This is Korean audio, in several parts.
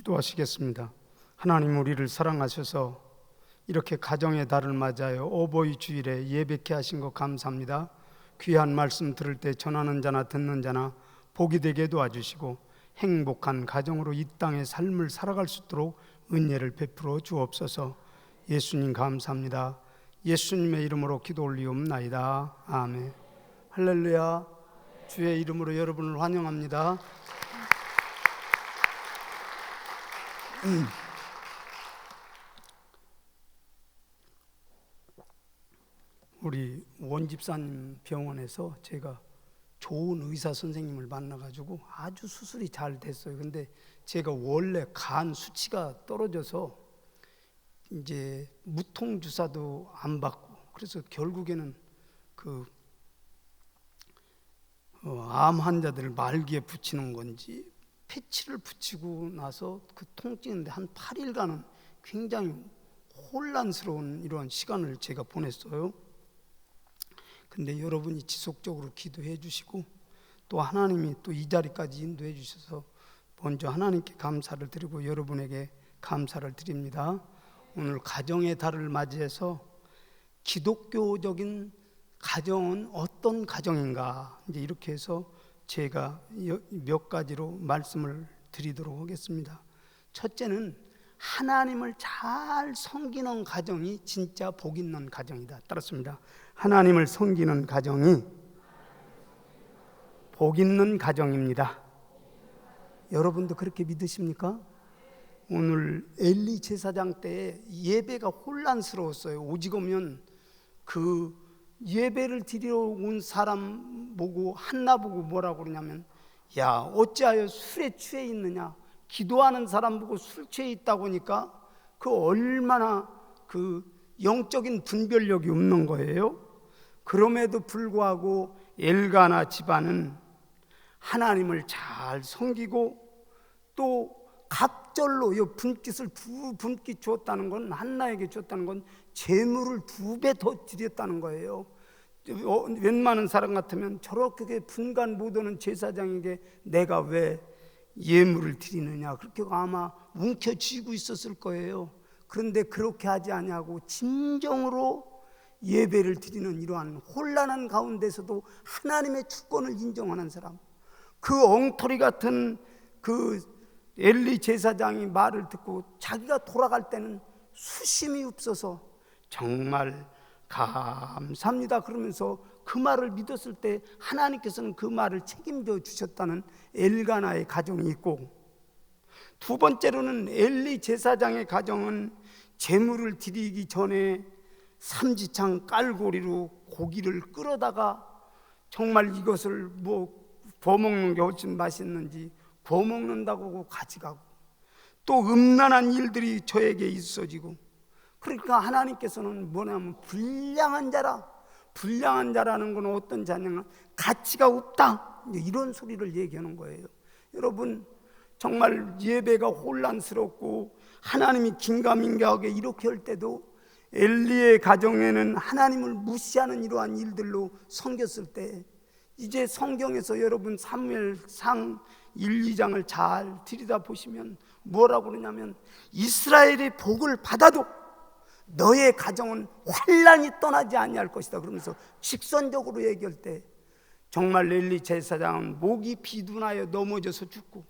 기도하시겠습니다. 하나님, 우리를 사랑하셔서 이렇게 가정의 달을 맞아요 어버이 주일에 예배케 하신 것 감사합니다. 귀한 말씀 들을 때 전하는 자나 듣는 자나 복이 되게 도와주시고 행복한 가정으로 이 땅의 삶을 살아갈 수 있도록 은혜를 베풀어 주옵소서. 예수님 감사합니다. 예수님의 이름으로 기도 올리옵나이다. 아멘. 할렐루야. 주의 이름으로 여러분을 환영합니다. 우리 원집사님 병원에서 제가 좋은 의사 선생님을 만나가지고 아주 수술이 잘 됐어요. 근데 제가 원래 간 수치가 떨어져서 이제 무통 주사도 안 받고, 그래서 결국에는 암 환자들을 말기에 붙이는 건지 패치를 붙이고 나서 그 통증인데 한 8일간은 굉장히 혼란스러운 이러한 시간을 제가 보냈어요. 근데 여러분이 지속적으로 기도해 주시고 또 하나님이 또 이 자리까지 인도해 주셔서 먼저 하나님께 감사를 드리고 여러분에게 감사를 드립니다. 오늘 가정의 달을 맞이해서 기독교적인 가정은 어떤 가정인가, 이제 이렇게 해서 제가 몇 가지로 말씀을 드리도록 하겠습니다. 첫째는 하나님을 잘 섬기는 가정이 진짜 복 있는 가정이다. 따랐습니다. 하나님을 섬기는 가정이 복 있는 가정입니다. 여러분도 그렇게 믿으십니까? 오늘 엘리 제사장 때 예배가 혼란스러웠어요. 오직 오면 그 예배를 드리러 온 사람 보고, 한나 보고 뭐라고 그러냐면, 야, 어찌하여 술에 취해 있느냐. 기도하는 사람 보고 술 취해 있다고 하니까 그 얼마나 그 영적인 분별력이 없는 거예요. 그럼에도 불구하고 엘가나 집안은 하나님을 잘 섬기고 또 갑절로 이 분깃을 2분깃 주었다는 건, 한나에게 주었다는 건 재물을 2배 더 드렸다는 거예요. 웬만한 사람 같으면 저렇게 분간 못 오는 제사장에게 내가 왜 예물을 드리느냐, 그렇게 아마 움켜쥐고 있었을 거예요. 그런데 그렇게 하지 아니하고 진정으로 예배를 드리는 이러한 혼란한 가운데서도 하나님의 주권을 인정하는 사람, 그 엉터리 같은 그 엘리 제사장이 말을 듣고 자기가 돌아갈 때는 수심이 없어서 정말 감사합니다 그러면서 그 말을 믿었을 때 하나님께서는 그 말을 책임져 주셨다는 엘가나의 가정이 있고, 두 번째로는 엘리 제사장의 가정은 제물을 드리기 전에 삼지창 깔고리로 고기를 끌어다가 정말 이것을 버먹는 게 훨씬 맛있는지 버먹는다고 가져가고, 또 음란한 일들이 저에게 있어지고, 그러니까 하나님께서는 뭐냐면 불량한 자라. 불량한 자라는 건 어떤 자냐면 가치가 없다, 이런 소리를 얘기하는 거예요. 여러분, 정말 예배가 혼란스럽고 하나님이 긴가민가하게 이렇게 할 때도 엘리의 가정에는 하나님을 무시하는 이러한 일들로 섬겼을 때, 이제 성경에서 여러분 사무엘상 1, 2장을 잘 들여다보시면 뭐라고 그러냐면, 이스라엘의 복을 받아도 너의 가정은 환난이 떠나지 아니할 것이다 그러면서 직선적으로 얘기할 때, 정말 엘리 제사장은 목이 비둔하여 넘어져서 죽고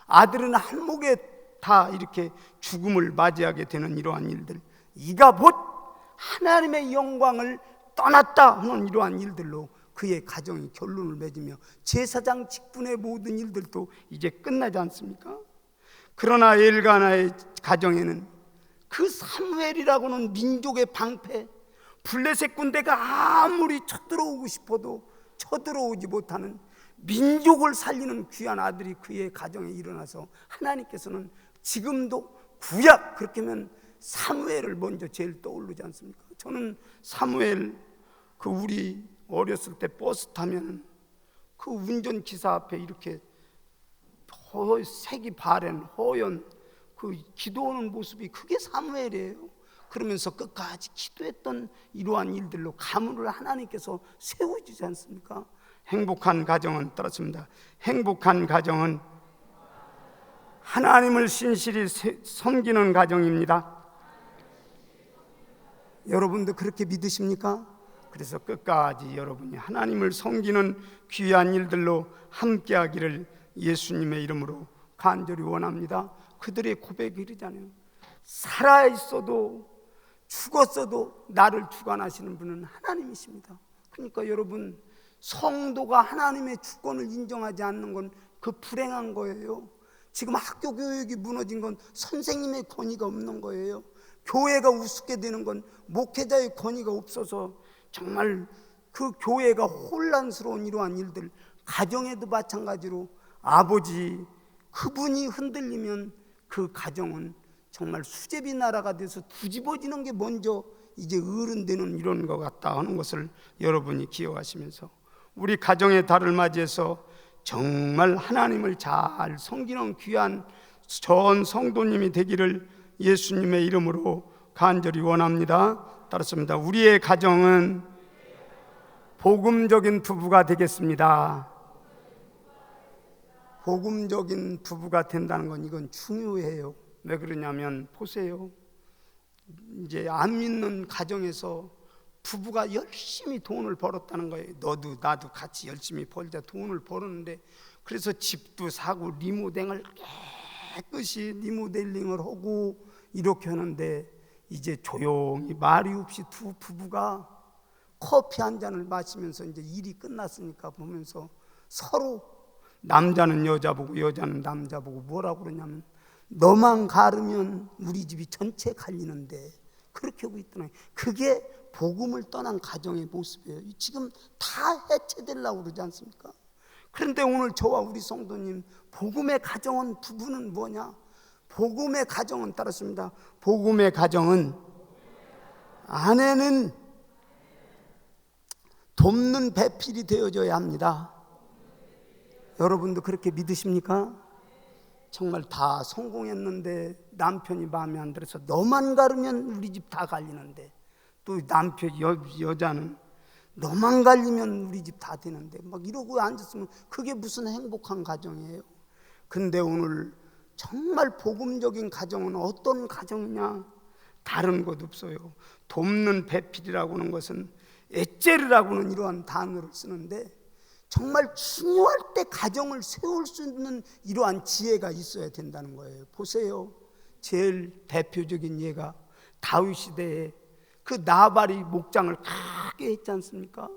아들은 한목에 다 이렇게 죽음을 맞이하게 되는 이러한 일들, 이가 곧 하나님의 영광을 떠났다 하는 이러한 일들로 그의 가정이 결론을 맺으며 제사장 직분의 모든 일들도 이제 끝나지 않습니까? 그러나 엘가나의 가정에는 그 사무엘이라고는 민족의 방패, 블레셋 군대가 아무리 쳐들어오고 싶어도 쳐들어오지 못하는 민족을 살리는 귀한 아들이 그의 가정에 일어나서 하나님께서는 지금도 구약, 그렇게 하면 사무엘을 먼저 제일 떠오르지 않습니까? 저는 사무엘, 그 우리 어렸을 때 버스 타면 그 운전기사 앞에 이렇게 색이 바랜 허연 그 기도하는 모습이 그게 사무엘이에요. 그러면서 끝까지 기도했던 이러한 일들로 가문을 하나님께서 세워주지 않습니까? 행복한 가정은 따랐습니다. 행복한 가정은 하나님을 신실히 섬기는 가정입니다. 여러분도 그렇게 믿으십니까? 그래서 끝까지 여러분이 하나님을 섬기는 귀한 일들로 함께하기를 예수님의 이름으로 간절히 원합니다. 그들의 고백이 이러잖아요. 살아있어도 죽었어도 나를 주관하시는 분은 하나님이십니다. 그러니까 여러분, 성도가 하나님의 주권을 인정하지 않는 건 그 불행한 거예요. 지금 학교 교육이 무너진 건 선생님의 권위가 없는 거예요. 교회가 우습게 되는 건 목회자의 권위가 없어서 정말 그 교회가 혼란스러운 이러한 일들, 가정에도 마찬가지로 아버지 그분이 흔들리면 그 가정은 정말 수제비 나라가 돼서 뒤집어지는 게 먼저 이제 어른되는 이런 것 같다 하는 것을 여러분이 기억하시면서 우리 가정의 달을 맞이해서 정말 하나님을 잘 섬기는 귀한 전 성도님이 되기를 예수님의 이름으로 간절히 원합니다. 따랐습니다. 우리의 가정은 복음적인 부부가 되겠습니다. 복음적인 부부가 된다는 건 이건 중요해요. 왜 그러냐면 보세요. 이제 안 믿는 가정에서 부부가 열심히 돈을 벌었다는 거예요. 너도 나도 같이 열심히 벌자 돈을 벌었는데 그래서 집도 사고 리모델링을 깨끗이 리모델링을 하고 이렇게 하는데 이제 조용히 말이 없이 두 부부가 커피 한 잔을 마시면서 이제 일이 끝났으니까 보면서 서로 남자는 여자 보고 여자는 남자 보고 뭐라고 그러냐면 너만 가르면 우리 집이 전체 갈리는데 그렇게 하고 있더니 그게 복음을 떠난 가정의 모습이에요. 지금 다 해체되려고 그러지 않습니까? 그런데 오늘 저와 우리 성도님 복음의 가정은 부부는 뭐냐? 복음의 가정은 따랐습니다. 복음의 가정은 아내는 돕는 배필이 되어줘야 합니다. 여러분도 그렇게 믿으십니까? 정말 다 성공했는데 남편이 마음에 안 들어서 너만 가르면 우리 집 다 갈리는데 또 남편 여자는 너만 갈리면 우리 집 다 되는데 막 이러고 앉았으면 그게 무슨 행복한 가정이에요? 근데 오늘 정말 복음적인 가정은 어떤 가정이냐? 다른 것 없어요. 돕는 배필이라고 하는 것은 에제르라고는 이러한 단어를 쓰는데 정말 중요할 때 가정을 세울 수 있는 이러한 지혜가 있어야 된다는 거예요. 보세요. 제일 대표적인 예가 다윗 시대에 그 나발이 목장을 크게 했지 않습니까?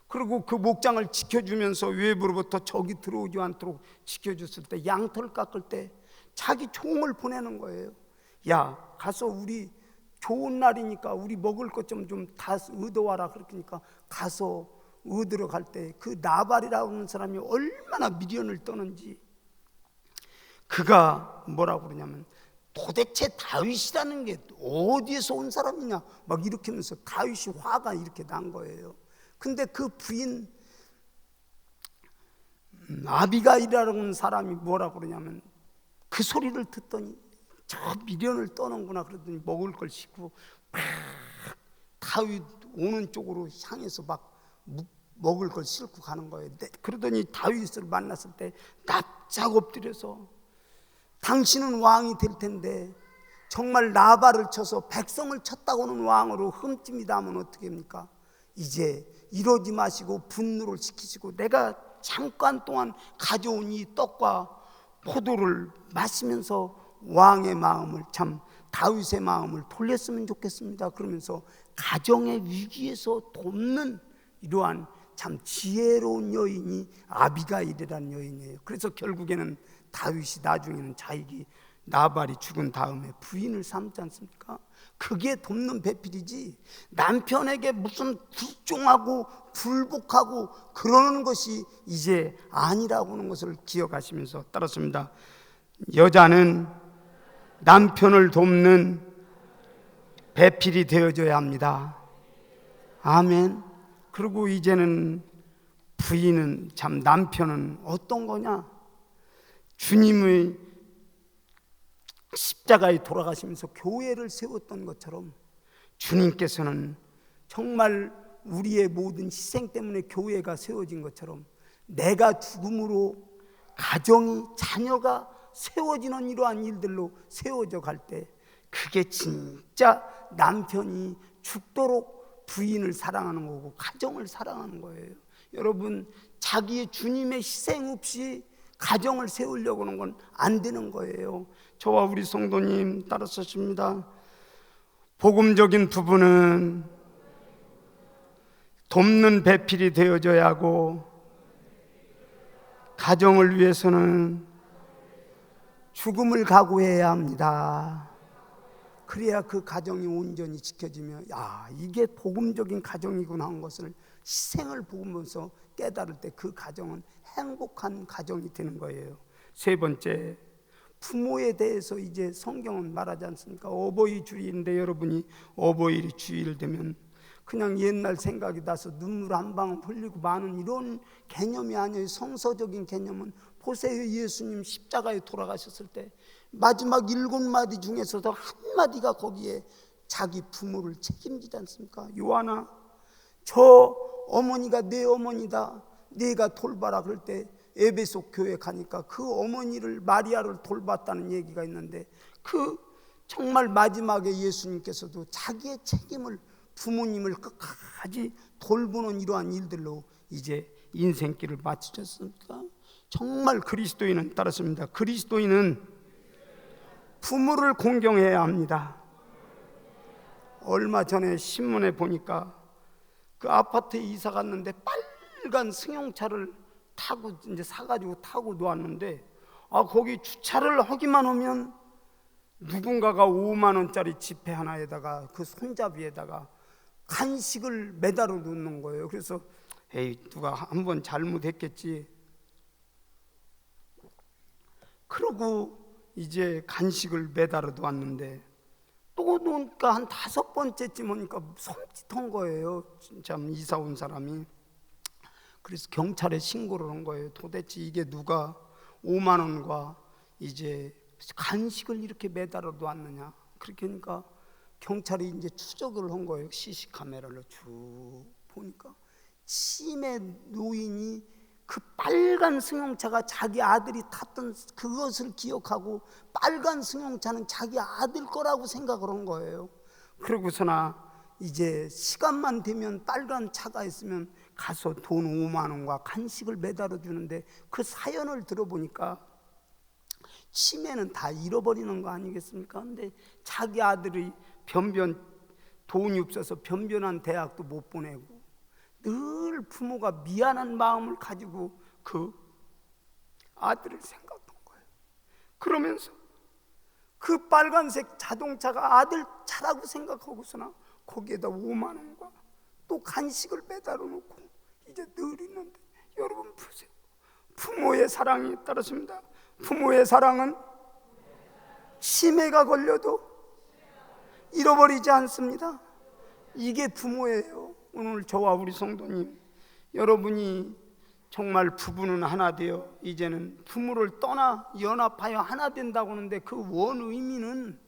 그리고 그 목장을 지켜주면서 외부로부터 적이 들어오지 않도록 지켜줬을 때 양털 깎을 때 자기 종을 보내는 거예요. 야, 가서 우리 좋은 날이니까 우리 먹을 것 좀 다 얻어와라. 그러니까 가서 얻으러 갈 때 그 나발이라고 하는 사람이 얼마나 미련을 떠는지 그가 뭐라고 그러냐면 도대체 다윗이라는 게 어디에서 온 사람이냐 막 이렇게 하면서 다윗이 화가 이렇게 난 거예요. 근데 그 부인 아비가일이라는 하는 사람이 뭐라고 그러냐면 그 소리를 듣더니 저 미련을 떠는구나 그러더니 먹을 걸 싣고 막 다윗 오는 쪽으로 향해서 막 먹을 걸 싣고 가는 거예요. 그러더니 다윗을 만났을 때 납작 엎드려서 당신은 왕이 될 텐데 정말 나발을 쳐서 백성을 쳤다고는 왕으로 흠집니다 하면 어떻게 합니까? 이제 이러지 마시고 분노를 시키시고 내가 잠깐 동안 가져온 이 떡과 포도를 마시면서 왕의 마음을 참 다윗의 마음을 돌렸으면 좋겠습니다. 그러면서 가정의 위기에서 돕는 이러한 참 지혜로운 여인이 아비가일이라는 여인이에요. 그래서 결국에는 다윗이 나중에는 자기 나발이 죽은 다음에 부인을 삼지 않습니까? 그게 돕는 배필이지 남편에게 무슨 굴종하고 불복하고 그러는 것이 이제 아니라고 하는 것을 기억하시면서 따랐습니다. 여자는 남편을 돕는 배필이 되어줘야 합니다. 아멘. 그리고 이제는 부인은 참 남편은 어떤 거냐? 주님의 십자가에 돌아가시면서 교회를 세웠던 것처럼 주님께서는 정말 우리의 모든 희생 때문에 교회가 세워진 것처럼 내가 죽음으로 가정이 자녀가 세워지는 이러한 일들로 세워져 갈 때, 그게 진짜 남편이 죽도록 부인을 사랑하는 거고 가정을 사랑하는 거예요. 여러분, 자기의 주님의 희생 없이 가정을 세우려고 하는 건 안 되는 거예요. 저와 우리 성도님 따라서십니다. 복음적인 부부는 돕는 배필이 되어줘야 하고, 가정을 위해서는 죽음을 각오해야 합니다. 그래야 그 가정이 온전히 지켜지며, 이게 복음적인 가정이구나 하는 것을 희생을 보면서 깨달을 때 그 가정은 행복한 가정이 되는 거예요. 세 번째, 부모에 대해서 이제 성경은 말하지 않습니까? 어버이 주일인데 여러분이 어버이 주일 되면 그냥 옛날 생각이 나서 눈물 한 방울 흘리고 마는 이런 개념이 아니에요. 성서적인 개념은 보세요. 예수님 십자가에 돌아가셨을 때 마지막 7마디 중에서도 한 마디가 거기에 자기 부모를 책임지지 않습니까? 요한아, 저 어머니가 내 어머니다, 네가 돌봐라. 그럴 때 에베소 교회 가니까 그 어머니를, 마리아를 돌봤다는 얘기가 있는데, 그 정말 마지막에 예수님께서도 자기의 책임을, 부모님을 끝까지 돌보는 이러한 일들로 이제 인생길을 마치셨습니까? 정말 그리스도인은 따랐습니다. 그리스도인은 부모를 공경해야 합니다. 얼마 전에 신문에 보니까 그 아파트에 이사 갔는데 빨간 승용차를 타고 이제 사가지고 타고 놓았는데, 거기 주차를 하기만 하면 누군가가 5만 원짜리 지폐 하나에다가 그 손잡이에다가 간식을 매달아 놓는 거예요. 그래서 누가 한번 잘못했겠지. 그러고 이제 간식을 매달아 놓았는데 또 놓으니까 한 5번째쯤 오니까 섬찟한 거예요. 참 이사 온 사람이. 그래서 경찰에 신고를 한 거예요. 도대체 이게 누가 5만 원과 이제 간식을 이렇게 매달아 놓았느냐. 그렇게 하니까 경찰이 이제 추적을 한 거예요. CC 카메라를 쭉 보니까 치매 노인이 그 빨간 승용차가 자기 아들이 탔던 그것을 기억하고 빨간 승용차는 자기 아들 거라고 생각을 한 거예요. 그러고서나 이제 시간만 되면 빨간 차가 있으면 가서 돈 5만 원과 간식을 매달아 주는데, 그 사연을 들어보니까 치매는 다 잃어버리는 거 아니겠습니까? 근데 자기 아들이 돈이 없어서 변변한 대학도 못 보내고 늘 부모가 미안한 마음을 가지고 그 아들을 생각한 거예요. 그러면서 그 빨간색 자동차가 아들 차라고 생각하고서나 거기에다 5만 원과 또 간식을 매달아 놓고 이제 늘 있는데, 여러분 보세요. 부모의 사랑이 따르십니다. 부모의 사랑은 치매가 걸려도 잃어버리지 않습니다. 이게 부모예요. 오늘 저와 우리 성도님, 여러분이 정말 부부는 하나 되어 이제는 부모를 떠나 연합하여 하나 된다고 하는데, 그 원 의미는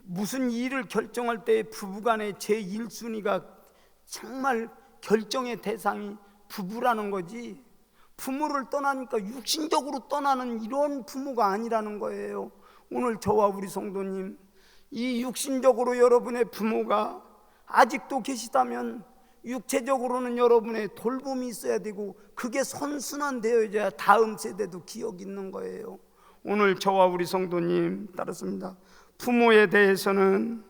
무슨 일을 결정할 때 부부간의 제1순위가 정말 결정의 대상이 부부라는 거지, 부모를 떠나니까 육신적으로 떠나는 이런 부모가 아니라는 거예요. 오늘 저와 우리 성도님, 이 육신적으로 여러분의 부모가 아직도 계시다면 육체적으로는 여러분의 돌봄이 있어야 되고, 그게 선순환되어야 다음 세대도 기억이 있는 거예요. 오늘 저와 우리 성도님 따랐습니다. 부모에 대해서는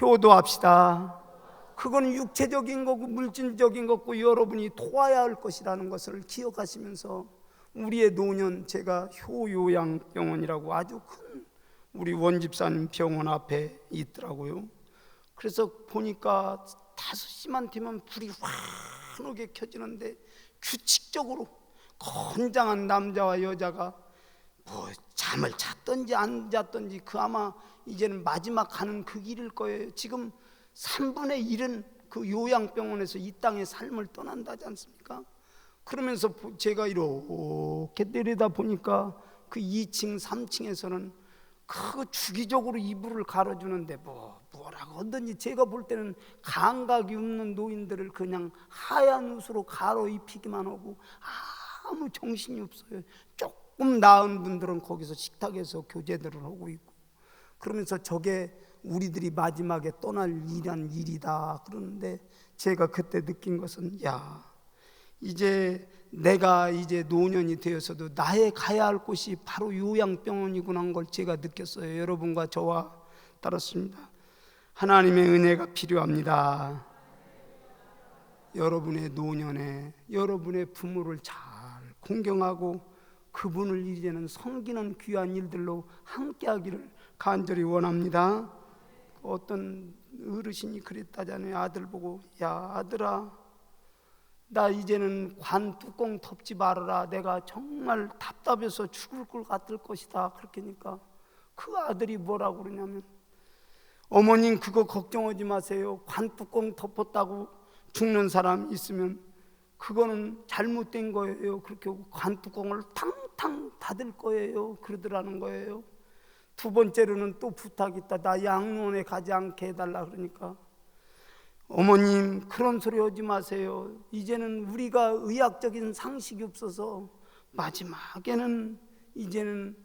효도합시다. 그건 육체적인 거고 물질적인 거고 여러분이 도와야 할 것이라는 것을 기억하시면서, 우리의 노년, 제가 효요양병원이라고 아주 큰 우리 원집사님 병원 앞에 있더라고요. 그래서 보니까 5시만 되면 불이 환하게 켜지는데, 규칙적으로 건장한 남자와 여자가 잠을 잤던지 안 잤던지, 그 아마 이제는 마지막 가는 그 길일 거예요. 지금 3분의 1은 그 요양병원에서 이 땅의 삶을 떠난다지 않습니까? 그러면서 제가 이렇게 내려다 보니까 그 2층 3층에서는 그 주기적으로 이불을 갈아주는데 뭐라고 하든지, 제가 볼 때는 감각이 없는 노인들을 그냥 하얀 옷으로 갈아입히기만 하고 아무 정신이 없어요. 조금 나은 분들은 거기서 식탁에서 교제들을 하고 있고, 그러면서 저게 우리들이 마지막에 떠날 일이란 일이다 그러는데, 제가 그때 느낀 것은 야, 이제 내가 이제 노년이 되어서도 나의 가야 할 곳이 바로 요양병원이구나 하는 걸 제가 느꼈어요. 여러분과 저와 따랐습니다. 하나님의 은혜가 필요합니다. 여러분의 노년에 여러분의 부모를 잘 공경하고 그분을 이제는 섬기는 귀한 일들로 함께하기를 간절히 원합니다. 어떤 어르신이 그랬다잖아요. 아들 보고, 야 아들아, 나 이제는 관 뚜껑 덮지 말아라. 내가 정말 답답해서 죽을 것 같을 것이다. 그렇게 하니까 그 아들이 뭐라고 그러냐면, 어머님 그거 걱정하지 마세요. 관 뚜껑 덮었다고 죽는 사람 있으면 그거는 잘못된 거예요. 그렇게 관 뚜껑을 탕탕 닫을 거예요. 그러더라는 거예요. 두 번째로는 또 부탁이 있다. 나 양로원에 가지 않게 해달라 그러니까, 어머님 그런 소리 하지 마세요. 이제는 우리가 의학적인 상식이 없어서 마지막에는 이제는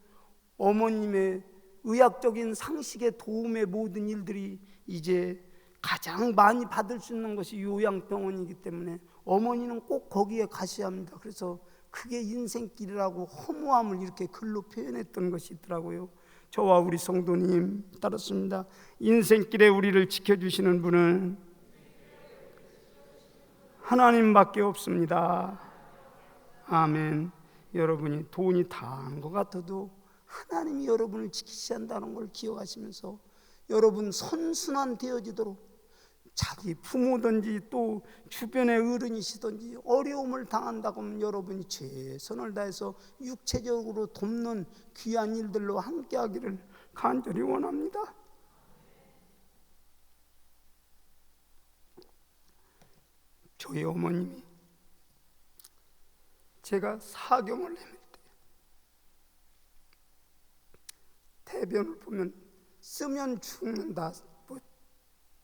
어머님의 의학적인 상식의 도움의 모든 일들이 이제 가장 많이 받을 수 있는 것이 요양병원이기 때문에 어머니는 꼭 거기에 가셔야 합니다. 그래서 그게 인생길이라고 허무함을 이렇게 글로 표현했던 것이 있더라고요. 저와 우리 성도님 따랐습니다. 인생길에 우리를 지켜주시는 분은 하나님밖에 없습니다. 아멘. 여러분이 돈이 다 한 것 같아도 하나님이 여러분을 지키셔야 한다는 걸 기억하시면서 여러분 선순환 되어지도록 자기 부모든지 또 주변의 어른이시든지 어려움을 당한다고 하면 여러분이 최선을 다해서 육체적으로 돕는 귀한 일들로 함께하기를 간절히 원합니다. 저희 어머님이 제가 사경을 내밀 때 대변을 보면 쓰면 죽는다,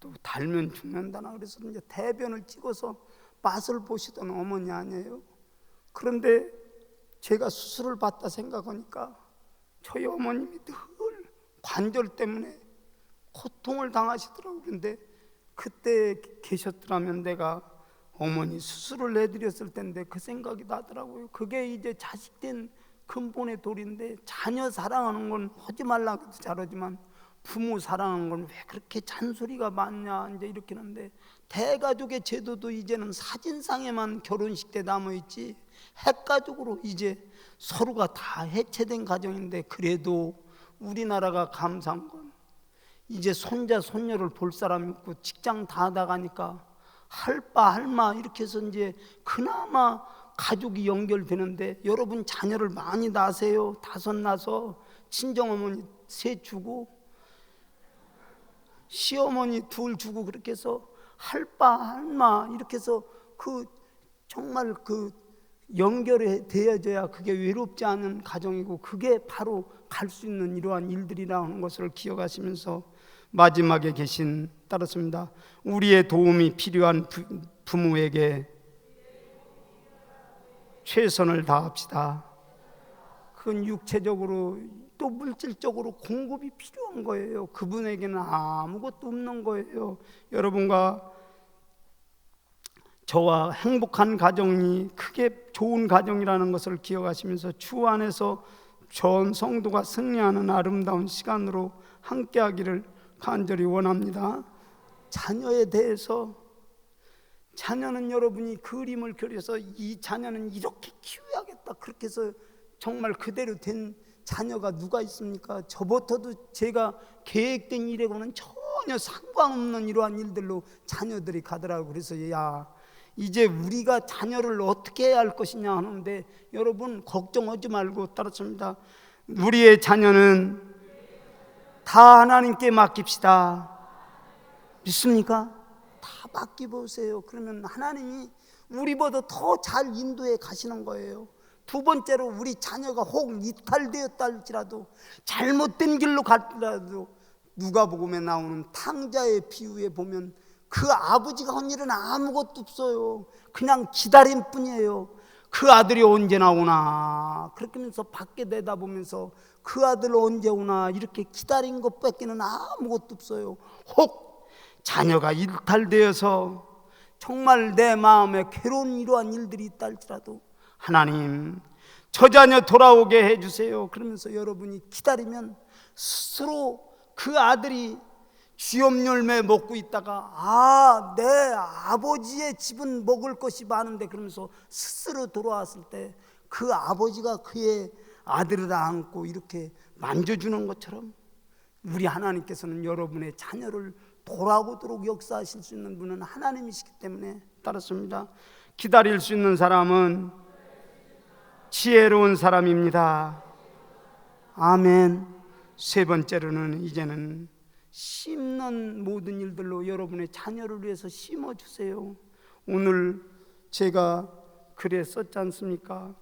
또 달면 죽는다나 그래서 이제 대변을 찍어서 맛을 보시던 어머니 아니에요. 그런데 제가 수술을 받다 생각하니까 저희 어머님이 늘 관절 때문에 고통을 당하시더라고요. 그런데 그때 계셨더라면 내가 어머니 수술을 해드렸을 텐데 그 생각이 나더라고요. 그게 이제 자식된 근본의 도리인데, 자녀 사랑하는 건 하지 말라고 해도 잘하지만 부모 사랑하는 건 왜 그렇게 잔소리가 많냐 이제 이렇게 하는데, 대가족의 제도도 이제는 사진상에만 결혼식 때 남아있지 핵가족으로 이제 서로가 다 해체된 가정인데, 그래도 우리나라가 감사한 건 이제 손자 손녀를 볼 사람이 없고 직장 다 나가니까 할바 할마 이렇게 해서 이제 그나마 가족이 연결되는데, 여러분 자녀를 많이 낳으세요. 5 낳아서 친정어머니 3 주고 시어머니 2 주고 그렇게 해서 할바 할마 이렇게 해서 그 정말 그 연결이 되어져야 그게 외롭지 않은 가정이고, 그게 바로 갈 수 있는 이러한 일들이라는 것을 기억하시면서 마지막에 계신 따랐습니다. 우리의 도움이 필요한 부모에게 최선을 다합시다. 그건 육체적으로 또 물질적으로 공급이 필요한 거예요. 그분에게는 아무것도 없는 거예요. 여러분과 저와 행복한 가정이 크게 좋은 가정이라는 것을 기억하시면서 주 안에서 전 성도가 승리하는 아름다운 시간으로 함께하기를 간절히 원합니다. 자녀에 대해서, 자녀는 여러분이 그림을 그려서 이 자녀는 이렇게 키워야겠다 그렇게 해서 정말 그대로 된 자녀가 누가 있습니까? 저부터도 제가 계획된 일하고는 전혀 상관없는 이러한 일들로 자녀들이 가더라고요. 그래서 야, 이제 우리가 자녀를 어떻게 해야 할 것이냐 하는데, 여러분 걱정하지 말고 따랐습니다. 우리의 자녀는 다 하나님께 맡깁시다. 믿습니까? 다 맡겨보세요. 그러면 하나님이 우리보다 더 잘 인도해 가시는 거예요. 2 번째로, 우리 자녀가 혹 이탈되었다 할지라도 잘못된 길로 갈지라도 누가복음에 나오는 탕자의 비유에 보면 그 아버지가 한 일은 아무것도 없어요. 그냥 기다림 뿐이에요. 그 아들이 언제 나오나, 그렇게 하면서 밖에 내다보면서 그 아들 언제 오나 이렇게 기다린 것밖에는 아무것도 없어요. 혹 자녀가 일탈되어서 정말 내 마음에 괴로운 이러한 일들이 있다 할지라도 하나님 저 자녀 돌아오게 해주세요. 그러면서 여러분이 기다리면 스스로 그 아들이 쥐엄 열매 먹고 있다가 내 아버지의 집은 먹을 것이 많은데 그러면서 스스로 돌아왔을 때 그 아버지가 그의 아들을 안고 이렇게 만져주는 것처럼 우리 하나님께서는 여러분의 자녀를 돌아오도록 역사하실 수 있는 분은 하나님이시기 때문에 따랐습니다. 기다릴 수 있는 사람은 지혜로운 사람입니다. 아멘. 세 번째로는 이제는 심는 모든 일들로 여러분의 자녀를 위해서 심어주세요. 오늘 제가 글에 썼지 않습니까?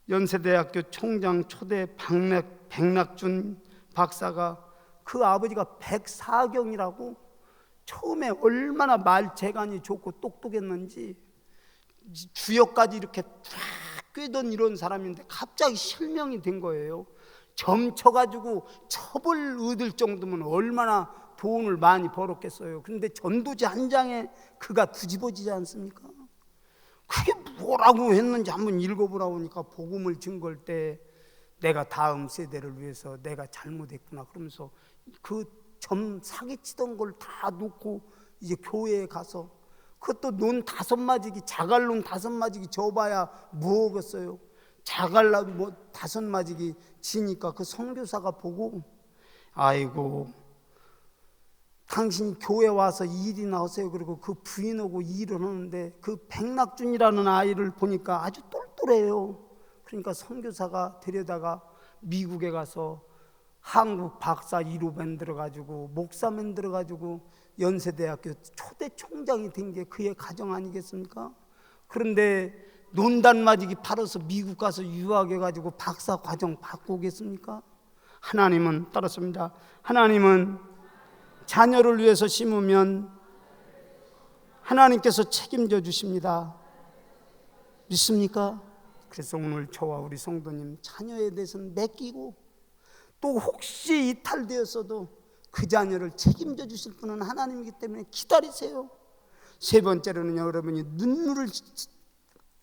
연세대학교 총장 초대 백낙준 박사가 그 아버지가 백사경이라고 처음에 얼마나 말재간이 좋고 똑똑했는지 주역까지 이렇게 쫙 꿰던 이런 사람인데 갑자기 실명이 된 거예요. 점쳐가지고 첩을 얻을 정도면 얼마나 돈을 많이 벌었겠어요. 그런데 전도지 한 장에 그가 뒤집어지지 않습니까? 그게 뭐라고 했는지 한번 읽어보라고 하니까 복음을 증거할 때 내가 다음 세대를 위해서 내가 잘못했구나 그러면서 그 점 사기치던 걸 다 놓고 이제 교회에 가서 그것도 논 5마지기 자갈논 5마지기 줘봐야 뭐겠어요. 자갈라 뭐 5마지기 지니까 그 선교사가 보고 아이고 당신이 교회 와서 일이나 하세요. 그리고 그 부인하고 일을 하는데 그 백낙준이라는 아이를 보니까 아주 똘똘해요. 그러니까 선교사가 데려다가 미국에 가서 한국 박사 1호 만들어가지고 목사 만들어가지고 연세대학교 초대 총장이 된 게 그의 가정 아니겠습니까? 그런데 논단마지기 팔아서 미국 가서 유학해가지고 박사 과정 받고 오겠습니까? 하나님은 따랐습니다. 하나님은 자녀를 위해서 심으면 하나님께서 책임져 주십니다. 믿습니까? 그래서 오늘 저와 우리 성도님 자녀에 대해서는 맡기고 또 혹시 이탈되었어도 그 자녀를 책임져 주실 분은 하나님이기 때문에 기다리세요. 세 번째로는 여러분이 눈물을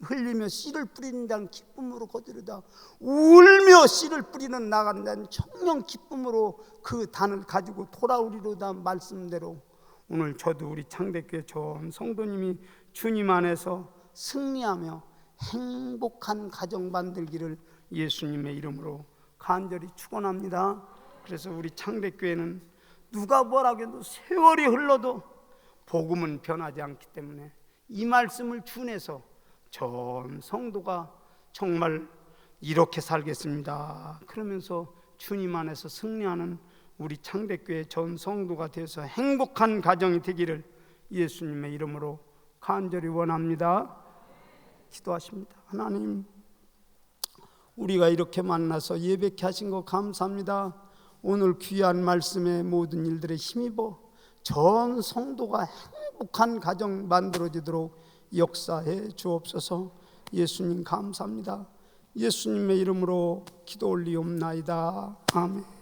흘리며 씨를 뿌리는 자는 기쁨으로 거두리다. 울며 씨를 뿌리는 나가는 자는 청명 기쁨으로 그 단을 가지고 돌아오리로다 말씀대로 오늘 저도 우리 창대교회 전 성도님이 주님 안에서 승리하며 행복한 가정 만들기를 예수님의 이름으로 간절히 축원합니다. 그래서 우리 창대교회는 누가 뭐라고 해도 세월이 흘러도 복음은 변하지 않기 때문에 이 말씀을 준해서 전 성도가 정말 이렇게 살겠습니다 그러면서 주님 안에서 승리하는 우리 창대교회 전 성도가 되어서 행복한 가정이 되기를 예수님의 이름으로 간절히 원합니다. 기도하십니다. 하나님, 우리가 이렇게 만나서 예배케 하신 거 감사합니다. 오늘 귀한 말씀에 모든 일들에 힘입어 전 성도가 행복한 가정 만들어지도록 역사해 주옵소서. 예수님 감사합니다. 예수님의 이름으로 기도 올리옵나이다. 아멘.